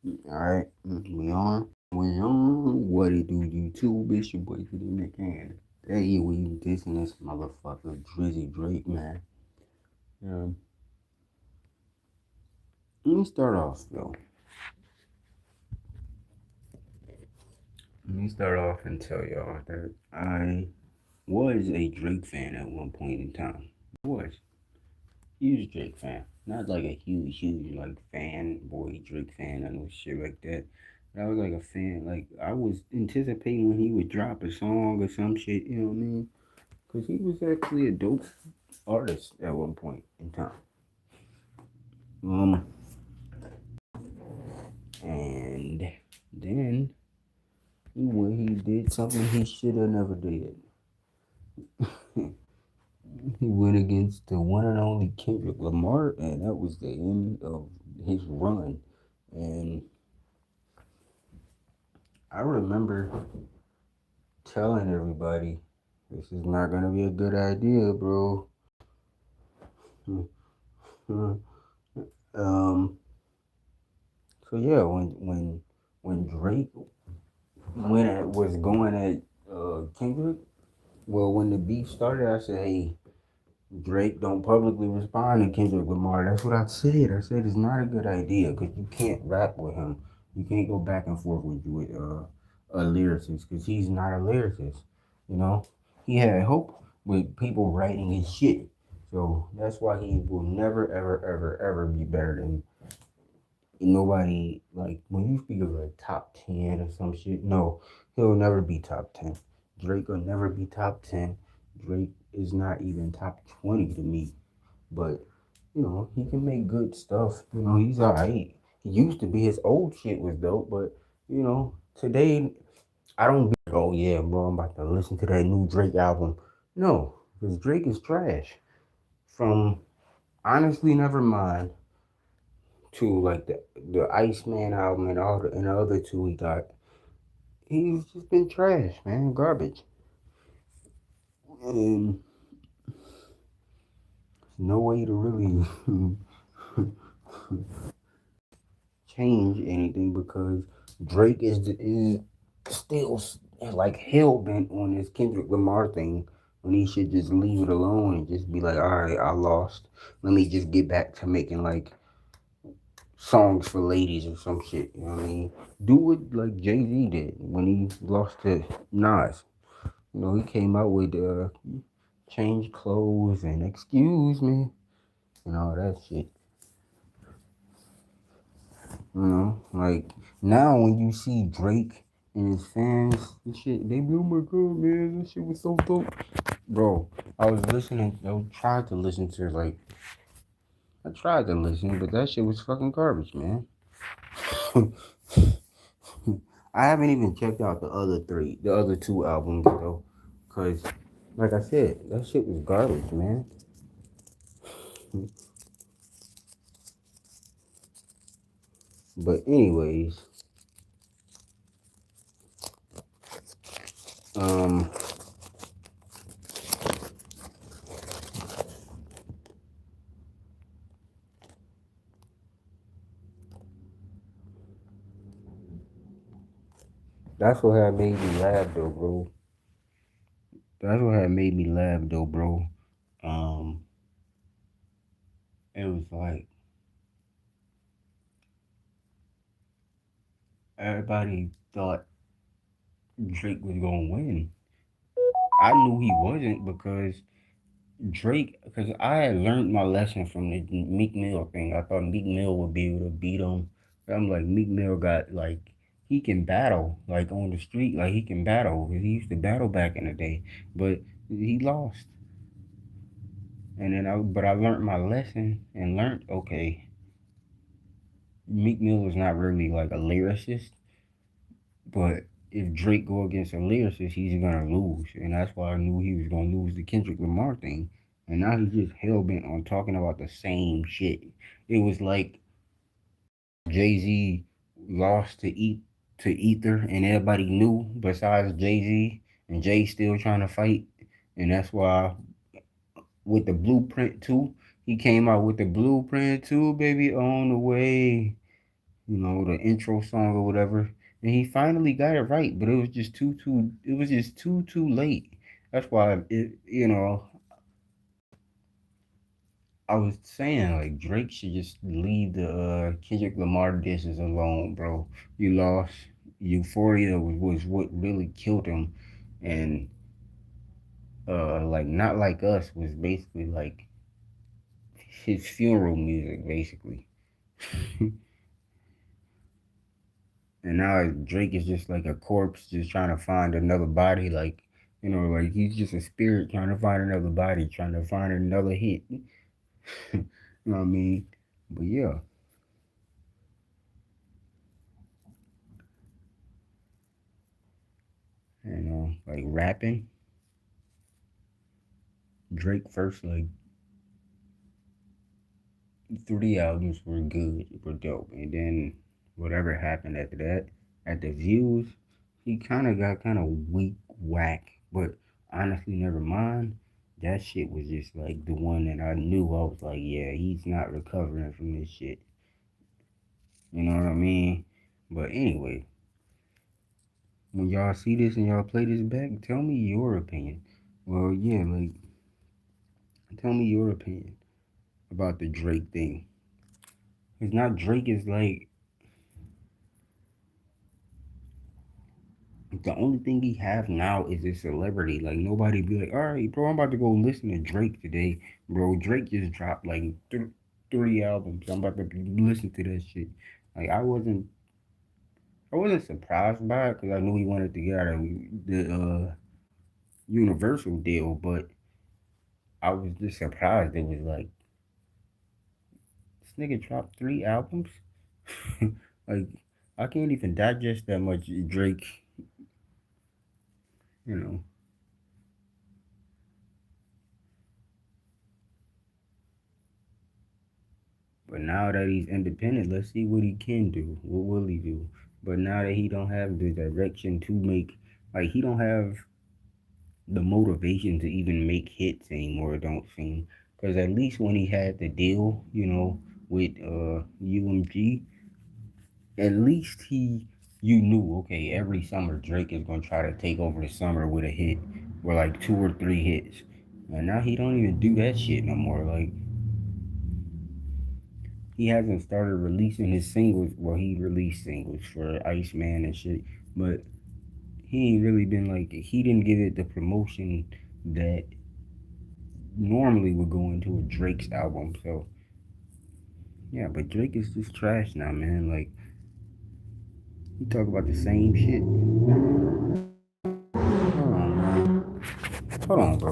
Alright, we on. We on. What it do, YouTube? It's your boy Kadeem the King. Hey, we dissing this motherfucker Drizzy Drake, man. Um, Let me start off, though. Let me start off and tell y'all that I was a Drake fan at one point in time. I was. Huge Drake fan. Not like a huge, like, fanboy Drake fan and no shit like that. But I was like a fan. Like, I was anticipating when he would drop a song or some shit, you know what I mean? Because he was actually a dope artist at one point in time. Um, and then when he did something he should have never did, he went against the one and only Kendrick Lamar, and that was the end of his run. And I remember telling everybody, this is not gonna be a good idea, bro. um. So yeah, when Drake when it was going at Kendrick, well, when the beef started, I said, "Hey, Drake, don't publicly respond to Kendrick Lamar." That's what I said. I said it's not a good idea because you can't rap with him. You can't go back and forth with a lyricist because he's not a lyricist. You know, he had hope with people writing his shit. So that's why he will never, ever be better than nobody. Like when you speak of a top 10 or some shit, no, he'll never be top 10. Drake will never be top 10. Drake is not even top 20 to me. But he can make good stuff. He's alright. He used to be, his old shit was dope, but today I don't be like, oh yeah, bro, I'm about to listen to that new Drake album. No, because Drake is trash. From Honestly Nevermind to like the Iceman album and all the other two he got, he's just been trash, man, garbage. And no way to really change anything because Drake is still like hell bent on this Kendrick Lamar thing when he should just leave it alone and just be like, all right, I lost. Let me just get back to making like songs for ladies or some shit. You know what I mean? Do what like Jay Z did when he lost to Nas. He came out with change clothes and excuse me and all that shit. Like now when you see Drake and his fans and shit, they be, oh my god, man, this shit was so dope. Bro, I tried to listen, but that shit was fucking garbage, man. I haven't even checked out the other two albums though, cause like I said, that shit was garbage, man. But anyways, um, that's what had made me laugh though, bro. That's what had made me laugh though, bro. Um, it was like everybody thought Drake was gonna win. I knew he wasn't because because I had learned my lesson from the Meek Mill thing. I thought Meek Mill would be able to beat him. But I'm like, Meek Mill got like, he can battle like on the street, like he can battle. He used to battle back in the day, but he lost. And then but I learned my lesson and learned, okay, Meek Mill is not really like a lyricist, but if Drake go against a lyricist, he's gonna lose, and that's why I knew he was gonna lose the Kendrick Lamar thing. And now he's just hell bent on talking about the same shit. It was like Jay Z lost to Ether, and everybody knew besides Jay Z, and Jay still trying to fight, and that's why with the Blueprint 2, he came out with the Blueprint 2, baby, on the way. the intro song or whatever. And he finally got it right, but it was just too late. That's why I was saying like Drake should just leave the Kendrick Lamar disses alone, bro. You lost. Euphoria was what really killed him, and like Not Like Us was basically like his funeral music, basically. And now Drake is just like a corpse, just trying to find another body. Like, like he's just a spirit trying to find another body, trying to find another hit. You know what I mean? But yeah, like rapping, Drake first like 3 albums were good, were dope, and then whatever happened after that, at the views, he kind of weak, whack. But honestly, never mind. That shit was just like the one that I knew. I was like, yeah, he's not recovering from this shit. You know what I mean? But anyway, when y'all see this and y'all play this back, tell me your opinion. Well, yeah, like tell me your opinion about the Drake thing. It's not Drake is like the only thing he have now is a celebrity. Like nobody be like, all right, bro, I'm about to go listen to Drake today, bro. Drake just dropped like 3 albums. I'm about to listen to that shit. Like I wasn't surprised by it because I knew he wanted to get out of the Universal deal, but I was just surprised it was like this nigga dropped 3 albums. Like I can't even digest that much Drake. You know. But now that he's independent, let's see what he can do. What will he do? But now that he don't have the direction to make, like he don't have the motivation to even make hits anymore. It don't seem because at least when he had the deal, with UMG, at least you knew okay every summer Drake is gonna try to take over the summer with a hit or like 2 or 3 hits. And now he don't even do that shit no more. Like he hasn't started releasing his singles. Well, he released singles for Iceman and shit, but he ain't really been like he didn't give it the promotion that normally would go into a Drake's album. So yeah, but Drake is just trash now, man. Like he talk about the same shit. Hold on, man. Hold on, bro.